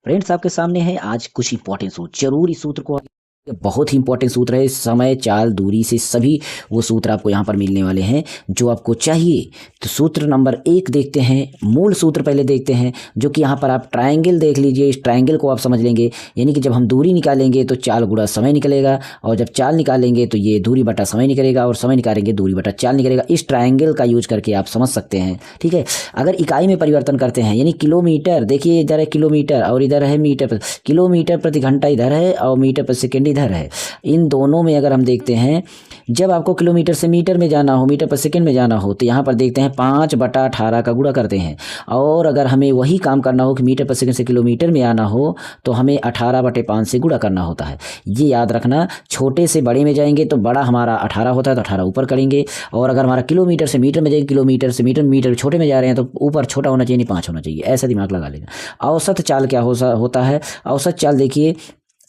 Friends, आपके सामने है आज कुछ इंपॉर्टेंट सूत्र। जरूर इस सूत्र को, बहुत ही इंपॉर्टेंट सूत्र है। समय, चाल, दूरी से सभी वो सूत्र आपको यहाँ पर मिलने वाले हैं जो आपको चाहिए। तो सूत्र नंबर 1 देखते हैं। मूल सूत्र पहले देखते हैं, जो कि यहाँ पर आप ट्रायंगल देख लीजिए। इस ट्रायंगल को आप समझ लेंगे, यानी कि जब हम दूरी निकालेंगे तो चाल गुणा समय निकलेगा, और जब चाल निकालेंगे तो ये दूरी बटा समय निकलेगा, और समय निकालेंगे दूरी बटा चाल निकलेगा। इस ट्रायंगल का यूज करके आप समझ सकते हैं, ठीक है। अगर इकाई में परिवर्तन करते हैं, यानी किलोमीटर, देखिए इधर है किलोमीटर और इधर है मीटर, किलोमीटर प्रति घंटा इधर है और मीटर प्रति सेकेंड इधर है। इन दोनों में अगर हम देखते हैं, जब आपको किलोमीटर से मीटर में जाना हो, मीटर पर सेकंड में जाना हो, तो यहाँ पर देखते हैं 5/18 का गुणा करते हैं। और अगर हमें वही काम करना हो कि मीटर पर सेकंड से किलोमीटर में आना हो, तो हमें 18/5 से गुणा करना होता है। ये याद रखना। छोटे से बड़े में जाएंगे तो बड़ा हमारा 18 होता है, तो 18 ऊपर करेंगे। और अगर हमारा किलोमीटर से मीटर में जाएंगे, किलोमीटर से मीटर, मीटर छोटे में जा रहे हैं तो ऊपर छोटा होना चाहिए, नहीं 5 होना चाहिए। ऐसा दिमाग लगा लेना। औसत चाल क्या होता है? औसत चाल देखिए,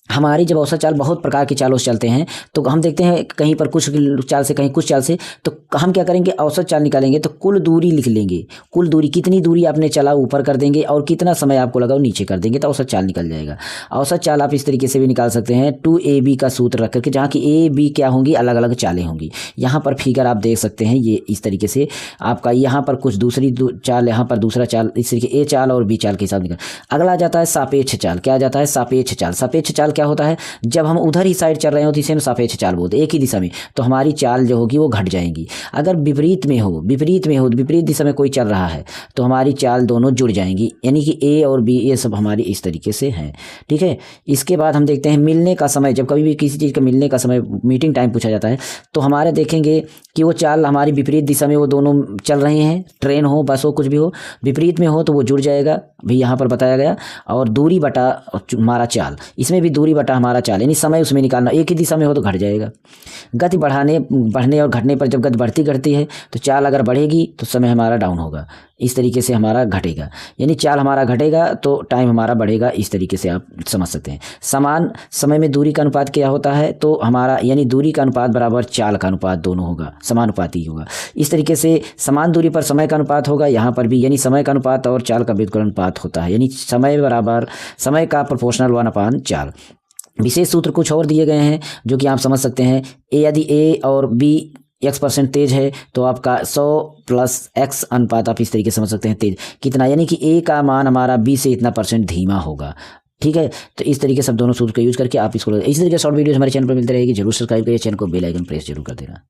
हमारी जब औसत चाल, बहुत प्रकार की चालों से चलते हैं, तो हम देखते हैं कहीं पर कुछ चाल से, कहीं कुछ चाल से, तो हम क्या करेंगे, औसत चाल निकालेंगे तो कुल दूरी लिख लेंगे। कुल दूरी, कितनी दूरी आपने चला ऊपर कर देंगे और कितना समय आपको लगा नीचे कर देंगे, तो औसत चाल निकल जाएगा। औसत चाल आप इस तरीके से भी निकाल सकते हैं, 2AB का सूत्र रख करके, जहाँ की AB क्या होंगी, अलग अलग चालें होंगी। यहाँ पर फिगर आप देख सकते हैं, ये इस तरीके से आपका यहाँ पर कुछ दूसरी चाल, यहाँ पर दूसरा चाल, इस तरीके A चाल और B चाल के हिसाब निकल। अगला आ जाता है सापेक्ष चाल। क्या आ जाता है? सापेक्ष चाल। सापेक्ष चाल क्या होता है? जब हम उधर ही साइड चल रहे हो तो इसे हम सापेक्ष चाल बोलते हैं, एक ही दिशा में, तो हमारी चाल जो होगी वो घट जाएगी। अगर विपरीत में हो, विपरीत दिशा में कोई चल रहा है, तो हमारी चाल दोनों जुड़ जाएंगी, यानी कि A और B ये सब हमारी इस तरीके से हैं, ठीक है। इसके बाद हम देखते हैं मिलने का समय। जब कभी भी किसी चीज़ का मिलने का समय, मीटिंग टाइम पूछा जाता है, तो हमारे देखेंगे कि वो चाल हमारी विपरीत दिशा में वो दोनों चल रहे हैं, ट्रेन हो, बस हो, कुछ भी हो, विपरीत में हो तो वो जुड़ जाएगा, भी यहाँ पर बताया गया। और दूरी बटा हमारा चाल, इसमें भी दूरी बटा हमारा चाल, यानी समय उसमें निकालना, एक ही दिशा में हो तो घट जाएगा। गति बढ़ने और घटने पर, जब गति बढ़ती है तो चाल अगर बढ़ेगी तो समय हमारा डाउन होगा, इस तरीके से हमारा घटेगा, यानी चाल हमारा घटेगा तो टाइम हमारा बढ़ेगा। इस तरीके से आप समझ सकते हैं। समान समय में दूरी का अनुपात क्या होता है? तो हमारा, यानी दूरी का अनुपात बराबर चाल का अनुपात, दोनों होगा, समानुपाती होगा। इस तरीके से समान दूरी पर समय का अनुपात होगा, यहाँ पर भी, यानी समय का अनुपात और चाल का व्युत्क्रम अनुपात होता है, यानी समय बराबर समय का प्रोपोर्शनल 1 चाल। विशेष सूत्र कुछ और दिए गए हैं जो कि आप समझ सकते हैं। यदि A और B X% तेज है तो आपका 100 + X अनुपात, आप इस तरीके से समझ सकते हैं तेज कितना, यानी कि A का मान हमारा B से इतना % धीमा होगा, ठीक है। तो इस तरीके से दोनों सूत्र का यूज करके आप इसको, इसी तरीके शॉर्ट वीडियोस हमारे चैनल पर मिलते रहेगी। जरूर सब्सक्राइब करिए चैनल को, बेल आइकन प्रेस जरूर कर देना।